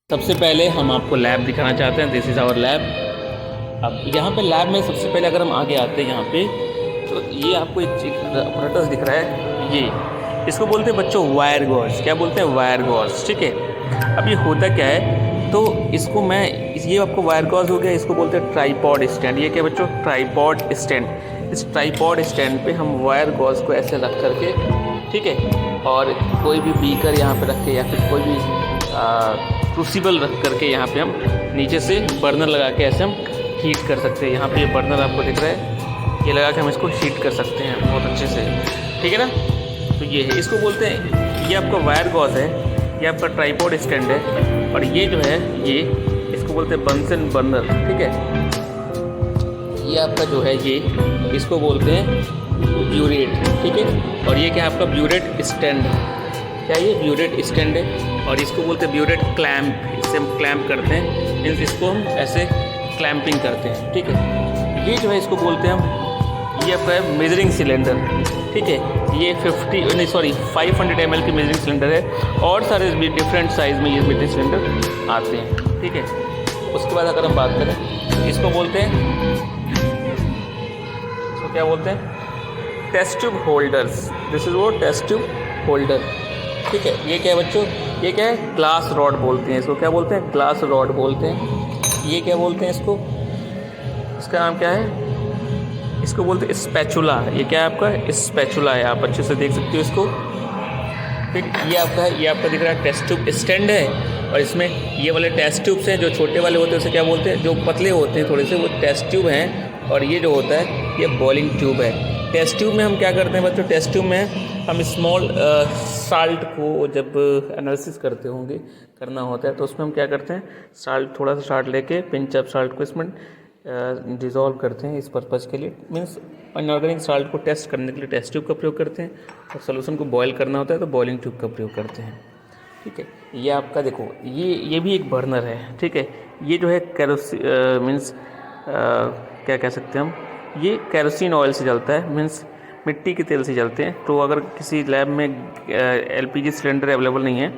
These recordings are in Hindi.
सबसे पहले हम आपको लैब दिखाना चाहते हैं। This is our lab. अब यहाँ पे लैब में सबसे पहले अगर हम आगे आते हैं यहाँ पे, तो ये आपको एक apparatus दिख रहा है। ये इसको बोलते हैं बच्चों वायर गॉज। क्या बोलते हैं? Wire gauge. ठीक है। अब ये होता क्या है, तो इसको मैं ये आपको वायर गॉज हो गया, इसको बोलते हैं ट्राईपॉड स्टैंड। ये क्या बच्चों? Tripod stand. इस ट्राईपॉड स्टैंड पे हम वायर गॉज को ऐसे रख करके, ठीक है, और कोई भी बीकर यहाँ पे रख के या फिर कोई भी क्रूसिबल रख करके यहाँ पे हम नीचे से बर्नर लगा के ऐसे हम हीट कर सकते हैं। यहाँ पे ये बर्नर आपको दिख रहा है, ये लगा के हम इसको हीट कर सकते हैं बहुत अच्छे से। ठीक है ना। तो ये है, इसको बोलते हैं, ये आपका वायर गॉज है, ये आपका ट्राईपॉड स्टैंड है, और ये जो है ये इसको बोलते हैं बंसन बर्नर। ठीक है। ये आपका जो है ये इसको बोलते हैं ब्यूरेट। ठीक है। और ये क्या है? आपका ब्यूरेट स्टैंड है। क्या ये ब्यूरेट स्टैंड है? और इसको बोलते हैं ब्यूरेट क्लैम्प। इससे हम क्लैम्प करते हैं, मीन्स इसको हम ऐसे क्लैम्पिंग करते हैं। ठीक है। ये जो है इसको बोलते हैं हम, ये आपका है मेजरिंग सिलेंडर। ठीक है। ये 500 ml की मेजरिंग सिलेंडर है, और सारे भी डिफरेंट साइज़ में ये मेजरिंग सिलेंडर आते हैं। ठीक है। उसके बाद अगर हम बात करें, इसको बोलते हैं, इसको क्या बोलते हैं? Test tube holders. This is वो टेस्ट ट्यूब होल्डर। ठीक है। ये क्या है बच्चों? ये क्या है? ग्लास रॉड बोलते हैं इसको। क्या बोलते हैं? ग्लास रॉड बोलते हैं। ये क्या बोलते हैं इसको? इसका नाम क्या है? इसको बोलते हैं स्पैचुला। ये क्या है आपका? स्पैचुला है। आप अच्छे से देख सकते हो इसको। ठीक। ये आपका है, ये आपका दिख रहा है टेस्ट ट्यूब स्टैंड है, और इसमें ये वाले टेस्ट ट्यूब्स हैं जो छोटे वाले होते हैं, उसे क्या बोलते हैं? जो पतले होते हैं थोड़े से, वो टेस्ट ट्यूब हैं। और ये जो होता है ये बॉइलिंग ट्यूब है। टेस्ट ट्यूब में हम क्या करते हैं बच्चों? टेस्ट ट्यूब में हम स्मॉल साल्ट को जब एनालिसिस करते होंगे, करना होता है, तो उसमें हम क्या करते हैं? साल्ट, थोड़ा सा साल्ट लेके पिंच ऑफ साल्ट को इसमें डिज़ोल्व करते हैं इस पर्पज़ के लिए, मीन्स इनऑर्गेनिक साल्ट को टेस्ट करने के लिए टेस्ट ट्यूब का प्रयोग करते हैं, और सोल्यूशन को बॉयल करना होता है तो बॉइलिंग ट्यूब का प्रयोग करते हैं। ठीक है। ये आपका देखो, ये भी एक बर्नर है। ठीक है। ये जो है मीन्स क्या कह सकते हैं हम, ये केरोसिन ऑयल से जलता है, मीन्स मिट्टी के तेल से जलते हैं। तो अगर किसी लैब में LPG सिलेंडर अवेलेबल नहीं है,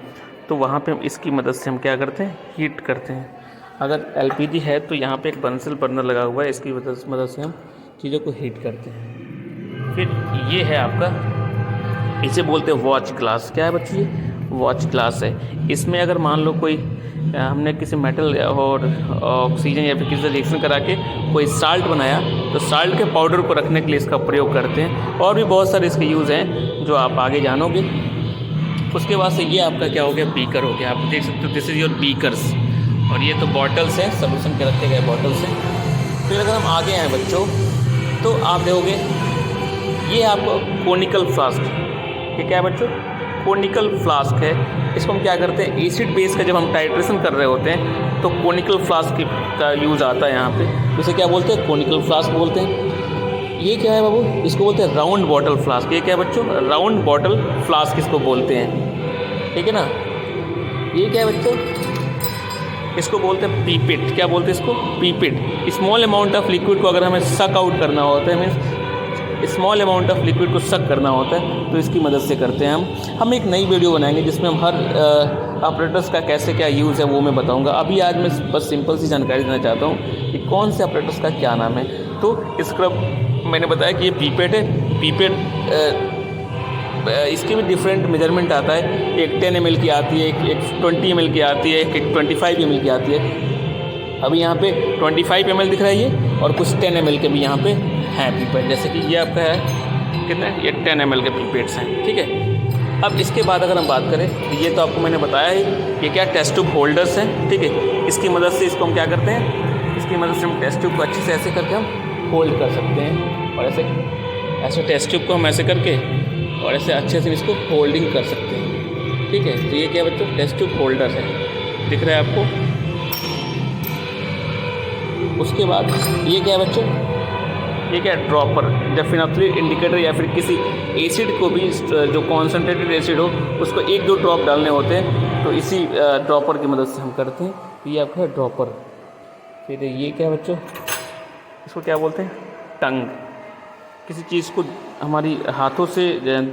तो वहाँ पे हम इसकी मदद से हम क्या करते हैं? हीट करते हैं। अगर LPG है तो यहाँ पे एक बंसल बर्नर लगा हुआ है, इसकी मदद से हम चीज़ों को हीट करते हैं। फिर ये है आपका, इसे बोलते हैं वॉच ग्लास। क्या है बच्चों? ये वॉच ग्लास है। इसमें अगर मान लो कोई हमने किसी मेटल और ऑक्सीजन या फिर किसी रिएक्शन करा के कोई साल्ट बनाया, तो साल्ट के पाउडर को रखने के लिए इसका प्रयोग करते हैं। और भी बहुत सारे इसके यूज़ हैं जो आप आगे जानोगे। उसके बाद से ये आपका क्या हो गया? बीकर हो गया। आप देख सकते हो, दिस इज़ योर बीकर्स। और ये तो बॉटल्स हैं, सोल्यूशन के रखे गए बॉटल्स हैं। फिर अगर हम आगे आएँ बच्चों, तो आप देखोगे ये आपको कोनिकल फ्लास्क। ये क्या है बच्चों? कोनिकल फ्लास्क है। इसको हम क्या करते हैं? एसिड बेस का जब हम टाइट्रेशन कर रहे होते हैं, तो कोनिकल फ्लास्क का यूज़ आता है यहाँ पे। इसे क्या बोलते हैं? कोनिकल फ्लास्क बोलते हैं। ये क्या है बाबू? इसको बोलते हैं राउंड बॉटल फ्लास्क। ये क्या है बच्चों? राउंड बॉटल फ्लास्क इसको बोलते हैं। ठीक है ना। ये क्या है बच्चों? इसको बोलते हैं पीपेट। क्या बोलते हैं इसको? Pipette. Small amount of liquid को अगर हमें सक आउट करना होता है, means small amount of liquid को सक करना होता है, तो इसकी मदद से करते हैं हम एक नई वीडियो बनाएंगे जिसमें हम हर ऑपरेटर्स का कैसे क्या यूज़ है वो मैं बताऊंगा। अभी आज मैं बस सिंपल सी जानकारी देना चाहता हूँ कि कौन से ऑपरेटर्स का क्या नाम है। तो इसका मैंने बताया कि ये पीपेट है। पीपेट इसके भी डिफरेंट मेजरमेंट आता है। एक 10 ml की आती है, एक 20 ml की आती है, एक 25 ml की आती है। अभी यहाँ पे 25 ml दिख रहा है ये, और कुछ 10 ml के भी यहाँ पे हैं पीपेट। जैसे कि ये आपका है कितना? ये 10 ml के पीपेट्स हैं। ठीक है। अब इसके बाद अगर हम बात करें, तो ये तो आपको मैंने बताया ही, ये क्या टेस्ट ट्यूब होल्डर्स हैं। ठीक है। इसकी मदद से इसको हम क्या करते हैं? इसकी मदद से हम टेस्ट ट्यूब को अच्छे से ऐसे करके हम होल्ड कर सकते हैं, और ऐसे टेस्ट ट्यूब को हम ऐसे करके और ऐसे अच्छे से इसको होल्डिंग कर सकते हैं। ठीक है। तो ये क्या बच्चों? टेस्ट ट्यूब होल्डर है। दिख रहा है आपको? उसके बाद ये क्या है बच्चों? ये क्या है? ड्रॉपर। जब फिनोलिक इंडिकेटर या फिर किसी एसिड को भी, जो कॉन्सेंट्रेटेड एसिड हो, उसको 1-2 ड्रॉप डालने होते हैं, तो इसी ड्रॉपर की मदद से हम करते हैं। ये आपका है ड्रॉपर। फिर ये क्या है बच्चों? इसको क्या बोलते हैं? टंग। किसी चीज़ को हमारी हाथों से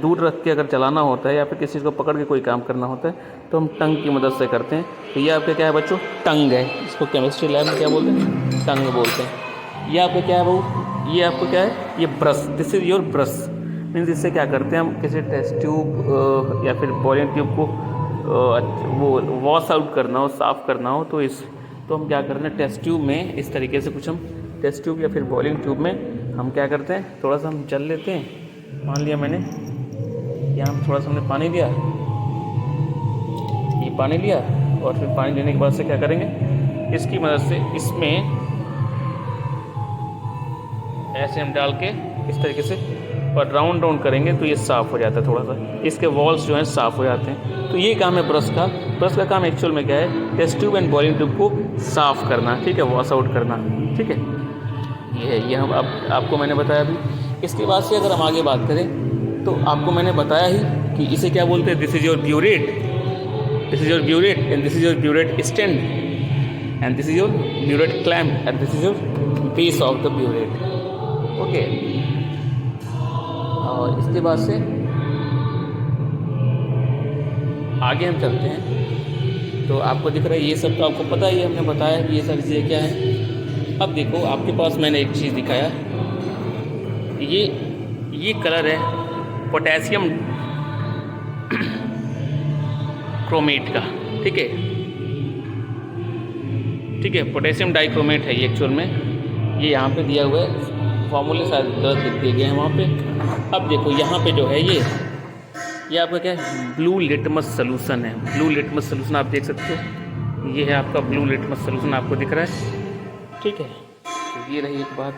दूर रख के अगर चलाना होता है या फिर किसी चीज़ को पकड़ के कोई काम करना होता है तो हम टंग की मदद से करते हैं। तो ये आपका क्या है बच्चों, टंग है। इसको केमिस्ट्री लैब में क्या बोलते हैं, टंग बोलते हैं। ये आपका क्या है बहू, ये आपको क्या है, ये brush, this is your brush. Means इससे क्या करते हैं हम, किसी टेस्ट ट्यूब या फिर बॉयलिंग ट्यूब को वो वॉश आउट करना हो, साफ़ करना हो, तो हम क्या करते हैं, टेस्ट ट्यूब में इस तरीके से कुछ हम टेस्ट ट्यूब या फिर बॉयलिंग ट्यूब में हम क्या करते हैं, थोड़ा सा हम चल लेते हैं। मान लिया मैंने यहाँ थोड़ा सा हमने पानी लिया, ये पानी लिया, और फिर पानी लेने के बाद से क्या करेंगे, इसकी मदद से इसमें ऐसे हम डाल के इस तरीके से और राउंड करेंगे तो ये साफ़ हो जाता है, थोड़ा सा इसके वॉल्स जो हैं साफ़ हो जाते हैं। तो ये काम है ब्रश का। ब्रश का काम एक्चुअल में क्या है, test tube and boiling tube को साफ़ करना, ठीक है, वॉश आउट करना, ठीक है। ये हम आपको मैंने बताया अभी। इसके बाद से अगर हम आगे बात करें तो आपको मैंने बताया ही कि इसे क्या बोलते हैं, this is your burette, this is your burette and this is your burette stand and this is your burette clamp and this is your base of the burette. Okay, और इसके बाद से आगे हम चलते हैं। तो आपको दिख रहा है ये सब तो आपको पता ही है, हमने बताया कि ये सारी चीज़ें क्या है। अब देखो आपके पास मैंने एक चीज़ दिखाया, ये कलर है पोटेशियम क्रोमेट का, ठीक है, ठीक है, पोटेशियम डाइक्रोमेट है ये एक्चुअल में। ये यहाँ पे दिया हुआ है, फॉर्मूले शायद गलत लिख दिए गए हैं वहाँ पे। अब देखो यहाँ पे जो है ये आपका क्या है, ब्लू लिटमस सॉल्यूशन है। ब्लू लिटमस सॉल्यूशन आप देख सकते हो, ये है आपका ब्लू लिटमस सॉल्यूशन, आपको दिख रहा है, ठीक है। तो ये रही एक बात।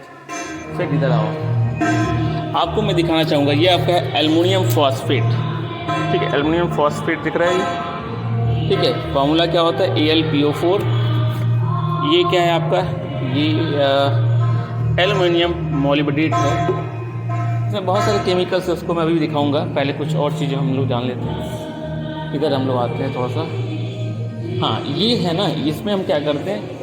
फिर इधर आओ, आपको मैं दिखाना चाहूँगा, ये आपका है एल्युमिनियम फॉस्फेट, ठीक है, एल्युमिनियम फॉस्फेट दिख रहा है, ठीक है। फार्मूला क्या होता है, AlPO4। ये क्या है आपका, ये एल्युमिनियम मोलिब्डेट है। इसमें बहुत सारे केमिकल्स है, उसको मैं अभी भी दिखाऊंगा। पहले कुछ और चीज़ें हम लोग जान लेते हैं। इधर हम लोग आते हैं थोड़ा सा। हाँ, ये है ना, इसमें हम क्या करते हैं,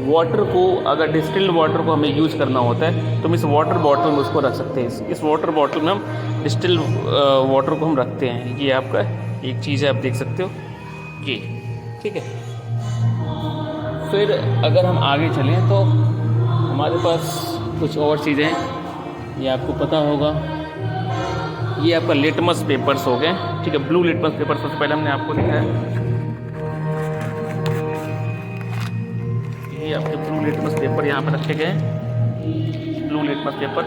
वाटर को, अगर डिस्टिल्ड वाटर को हमें यूज़ करना होता है तो हम इस वाटर बॉटल में उसको रख सकते हैं। इस वाटर बॉटल में हम डिस्टिल्ड वाटर को हम रखते हैं। ये आपका एक चीज़ है, आप देख सकते हो ये, ठीक है। फिर अगर हम आगे चलें तो हमारे पास कुछ और चीज़ें, ये आपको पता होगा, ये आपका लिटमस पेपर्स हो गए, ठीक है। ब्लू लिटमस पेपर सबसे पहले हमने आपको दिखाया, ये आपके ब्लू लिटमस पेपर यहाँ पर रखे गए हैं। ब्लू लिटमस पेपर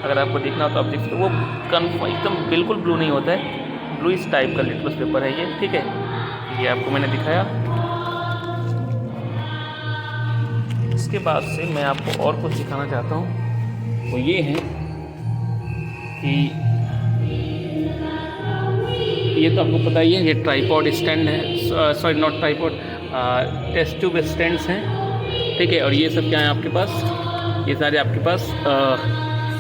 अगर आपको देखना हो तो आप देख सकते हो, वो एकदम बिल्कुल ब्लू नहीं होता है, ब्लू इस टाइप का लिटमस पेपर है ये, ठीक है। ये आपको मैंने दिखाया। इसके बाद से मैं आपको और कुछ दिखाना चाहता हूँ, वो ये है कि ये तो आपको पता ही है, ये ट्राइपॉड स्टैंड है, sorry not tripod, test tube stands हैं, ठीक है। और ये सब क्या है आपके पास, ये सारे आपके पास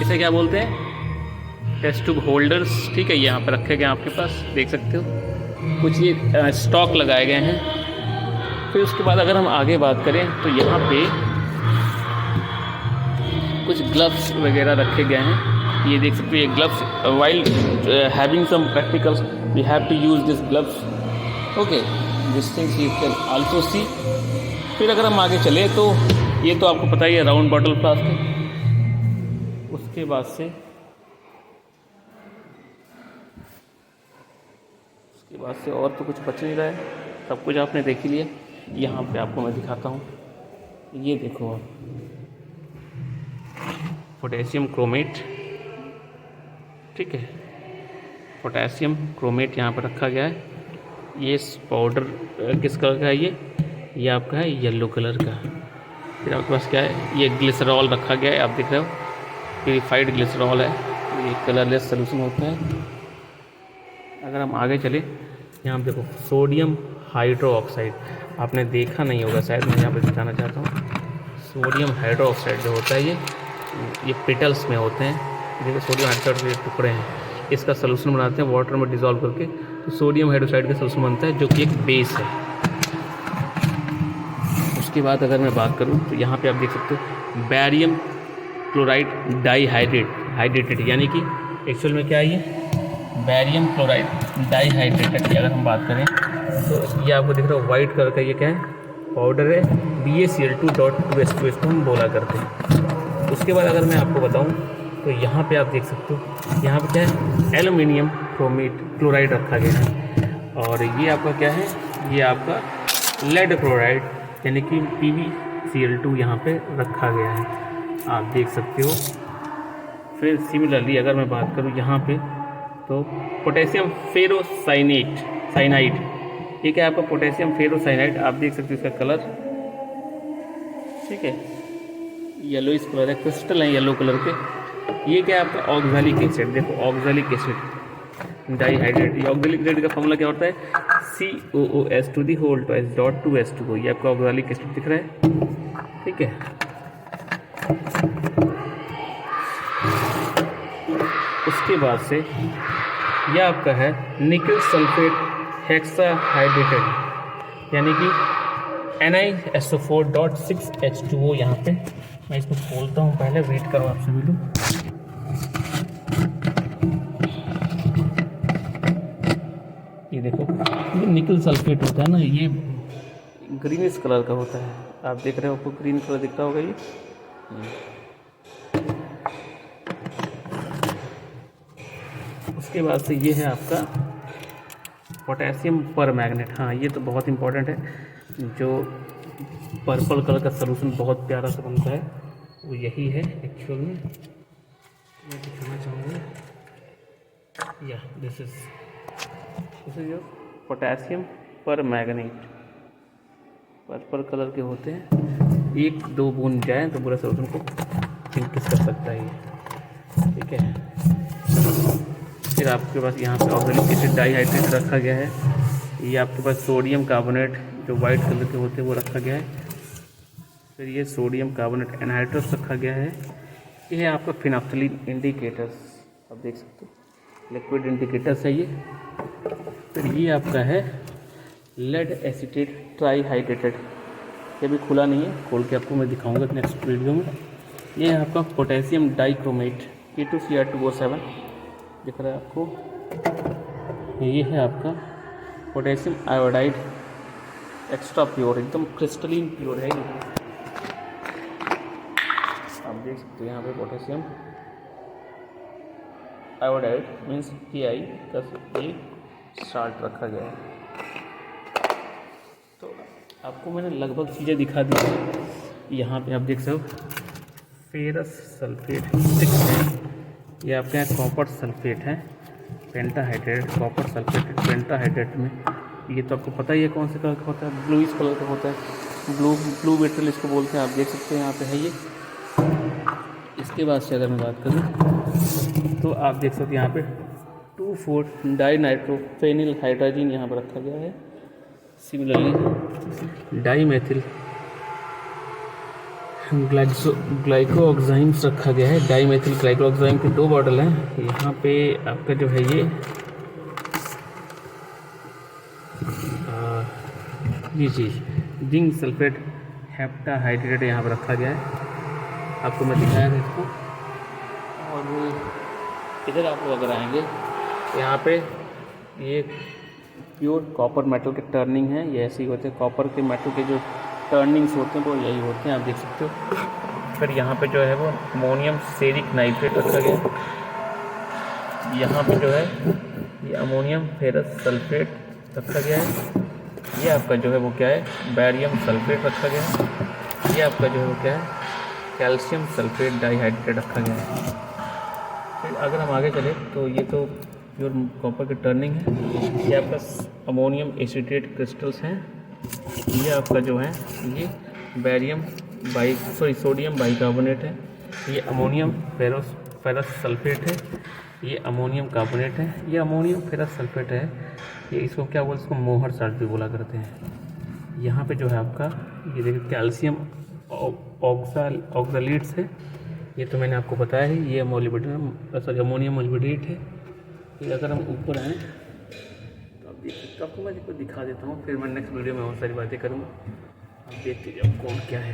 इसे क्या बोलते हैं, टेस्ट ट्यूब होल्डर्स, ठीक है। ये यहाँ पर रखे गए आपके पास, देख सकते हो, कुछ ये स्टॉक लगाए गए हैं। फिर उसके बाद अगर हम आगे बात करें तो यहाँ पे कुछ ग्लव्स वगैरह रखे गए हैं, ये देख सकते हो। ये gloves, while having some practicals we have to use this gloves, okay, this things you can also see. फिर अगर हम आगे चले तो ये तो आपको पता ही है, राउंड बॉटल फ्लास्क है। उसके बाद से और तो कुछ बच नहीं रहा है, सब कुछ आपने देख ही लिया। यहाँ पे आपको मैं दिखाता हूँ, ये देखो आप, पोटेशियम क्रोमेट, ठीक है, पोटेशियम क्रोमेट यहाँ पर रखा गया है। ये पाउडर किस कलर का है, ये आपका है येलो कलर का। फिर आपके पास क्या है, ये ग्लिसरॉल रखा गया है, आप देख रहे हो, प्यूरिफाइड ग्लिसरॉल है, ये कलरलेस सॉल्यूशन होता है। अगर हम आगे चले, यहाँ देखो सोडियम हाइड्रो ऑक्साइड, आपने देखा नहीं होगा शायद, मैं यहाँ पर दिखाना चाहता हूँ। सोडियम हाइड्रो ऑक्साइड जो होता है ये पेटल्स में होते हैं, देखो सोडियम हाइड्रोक्साइड के टुकड़े हैं, इसका सॉल्यूशन बनाते हैं वाटर में डिज़ोल्व करके, तो सोडियम हाइड्रोक्साइड का सॉल्यूशन बनता है, जो कि एक बेस है। उसके बाद अगर मैं बात करूँ तो यहाँ पे आप देख सकते हो बैरियम क्लोराइड डाईहाइड्रेट, यानी कि एक्चुअल में क्या है ये बैरियम क्लोराइड डाईहाइड्रेटेड की अगर हम बात करें तो ये आपको दिख रहा है वाइट कलर का, ये क्या है पाउडर है BaCl2.2H2, इसको हम बोला करते हैं। उसके बाद अगर मैं आपको बताऊं तो यहाँ पे आप देख सकते हो यहाँ पे क्या है एल्युमिनियम क्लोराइड रखा गया है, और ये आपका क्या है ये आपका लेड क्लोराइड यानी कि PbCl2 यहाँ पे रखा गया है, आप देख सकते हो। फिर सिमिलरली अगर मैं बात करूँ यहाँ पे तो पोटेशियम साइनाइड, ये क्या है आपका पोटेशियम फेरोसाइनाइड, आप देख सकते हो इसका कलर, ठीक है येलोइश कलर है, क्रिस्टल है येलो कलर के। ये क्या है आपका ऑक्सैलिक एसिड, देखो ऑक्सैलिक एसिड डाईहाइड्रेट, ये ऑक्सैलिक एसिड का फॉर्मूला क्या होता है COOS2 ये आपका ऑक्सैलिक एसिड दिख रहा है, ठीक है। उसके बाद से यह आपका है निकल सल्फेट हेक्साहाइड्रेटेड यानी कि NiSO4.6H2O। यहाँ पे मैं इसको खोलता हूँ, पहले वेट करो आप सभी लोग। ये देखो ये निकल सल्फेट होता है ना, ये ग्रीनिश कलर का होता है, आप देख रहे हो आपको ग्रीन कलर दिख रहा होगा ये। उसके बाद से ये है आपका पोटेशियम परमैंगनेट, हाँ ये तो बहुत इंपॉर्टेंट है, जो पर्पल कलर का सलूशन बहुत प्यारा सा बनता है वो यही है एक्चुअल में। मैं दिखाना चाहूँगा या this is your potassium permanganate, purple colour के होते हैं, 1-2 बूंद जाए तो पूरा सलूशन को फिनिश कर सकता है ये, ठीक है। फिर आपके पास यहाँ पे ऑक्सैलिक एसिड डाईहाइड्रेट रखा गया है, ये आपके पास सोडियम कार्बोनेट जो वाइट कलर के होते हैं वो रखा गया है। फिर ये सोडियम कार्बोनेट एनहाइड्रस रखा गया है। ये है आपका फिनाफ्थलीन इंडिकेटर्स, आप देख सकते हो लिक्विड इंडिकेटर्स है ये। फिर ये आपका है लेड एसीटेट ट्राईहाइड्रेटेड, ये भी खुला नहीं है, खोल के आपको मैं दिखाऊंगा नेक्स्ट वीडियो में। ये है आपका पोटेशियम डाइक्रोमेट K2Cr2O7 दिख रहा है आपको। ये है आपका पोटेशियम आयोडाइड एक्स्ट्रा प्योर, एकदम क्रिस्टलिन प्योर है ये, आप देख सकते हो यहाँ पे पोटेशियम आयोडाइड मीन्स Ki का एक साल्ट रखा गया है। तो आपको मैंने लगभग चीज़ें दिखा दी है। यहाँ पे आप देख सकते हो फेरस सल्फेट 6 है, ये आपके यहाँ कॉपर सल्फेट है पेंटाहाइड्रेट, कॉपर सल्फेट पेंटाहाइड्रेट में, ये तो आपको पता ही है कौन से कलर का होता है, ब्लूइश कलर का होता है, ब्लू मेटल इसको बोलते हैं, आप देख सकते हैं यहाँ पे है ये। इसके बाद से अगर मैं बात करूँ तो आप देख सकते हैं यहाँ पे 2,4-डाइनाइट्रोफेनिल हाइड्रोजन यहाँ पर रखा गया है। सिमिलरली डाईमेथिल ग्लाइकोऑक्साइम्स रखा गया है, डाईमेथिल ग्लाइकोऑक्साइम के 2 बॉटल हैं। यहाँ पे आपका जो है ये जी जिंक सल्फेट हेप्टाहाइड्रेट यहाँ पर रखा गया है, आपको मैं दिखाया था इसको। और इधर आप अगर आएंगे यहाँ पे ये प्योर कॉपर मेटल के टर्निंग है, ये ऐसे ही होते हैं, कॉपर के मेटल के जो टर्निंग्स होते हैं वो यही होते हैं, आप देख सकते हो। फिर यहाँ पे जो है वो अमोनियम सेरिक नाइट्रेट रखा गया, यहाँ पे जो है ये अमोनियम फेरस सल्फेट रखा गया है, ये आपका जो है वो क्या है बैरियम सल्फेट रखा गया है, ये आपका जो है वो क्या है कैल्शियम सल्फेट डाईहाइड्रेट रखा गया है। फिर अगर हम आगे चले तो ये तो प्योर कॉपर की टर्निंग है, ये आपका अमोनियम एसीटेट क्रिस्टल्स हैं, ये आपका जो है ये सोडियम बाइकार्बोनेट है, ये अमोनियम फेरस सल्फेट है, ये अमोनियम कार्बोनेट है, ये अमोनियम फेरस सल्फेट है, ये इसको क्या बोलते हैं, इसको मोहर साल्ट भी बोला करते हैं। यहाँ पे जो है आपका ये देखिए कैल्शियम ऑक्सैलेट्स है, ये तो मैंने आपको बताया है, ये अमोनियम मोलिब्डेट है। फिर अगर हम ऊपर आएँ तो आप देख सकते हो, आपको मैं इसको दिखा देता हूँ, फिर मैं नेक्स्ट वीडियो में बहुत सारी बातें करूँगा, आप देखते जाओ कौन क्या है।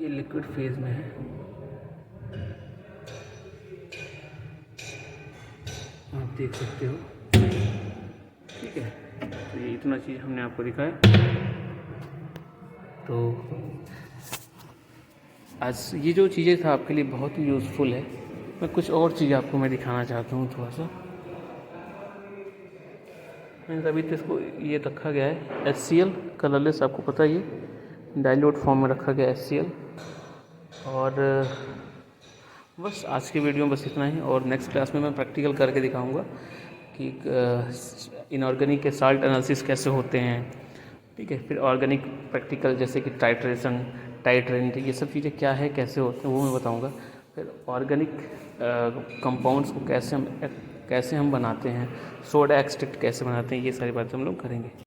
ये लिक्विड फेज में है। आप देख सकते हो, ठीक है। तो ये इतना चीज़ हमने आपको दिखाया। तो आज ये जो चीज़ें था आपके लिए बहुत ही यूज़फुल है। मैं कुछ और चीज़ आपको मैं दिखाना चाहता हूँ थोड़ा सा। मैंने अभी तो इसको ये रखा गया है HCl कलरलेस, आपको पता ही है, डाइल्यूट फॉर्म में रखा गया HCl। और बस आज की वीडियो में बस इतना ही, और नेक्स्ट क्लास में मैं प्रैक्टिकल करके दिखाऊंगा कि इनऑर्गेनिक के साल्ट एनालिसिस कैसे होते हैं, ठीक है। फिर ऑर्गेनिक प्रैक्टिकल जैसे कि टाइट्रेशन, टाइट्रेंट, ये सब चीज़ें क्या है, कैसे होते हैं, वो मैं बताऊंगा। फिर ऑर्गेनिक कंपाउंड्स को कैसे हम बनाते हैं, सोडा एक्सट्रैक्ट कैसे बनाते हैं, ये सारी बातें हम लोग करेंगे।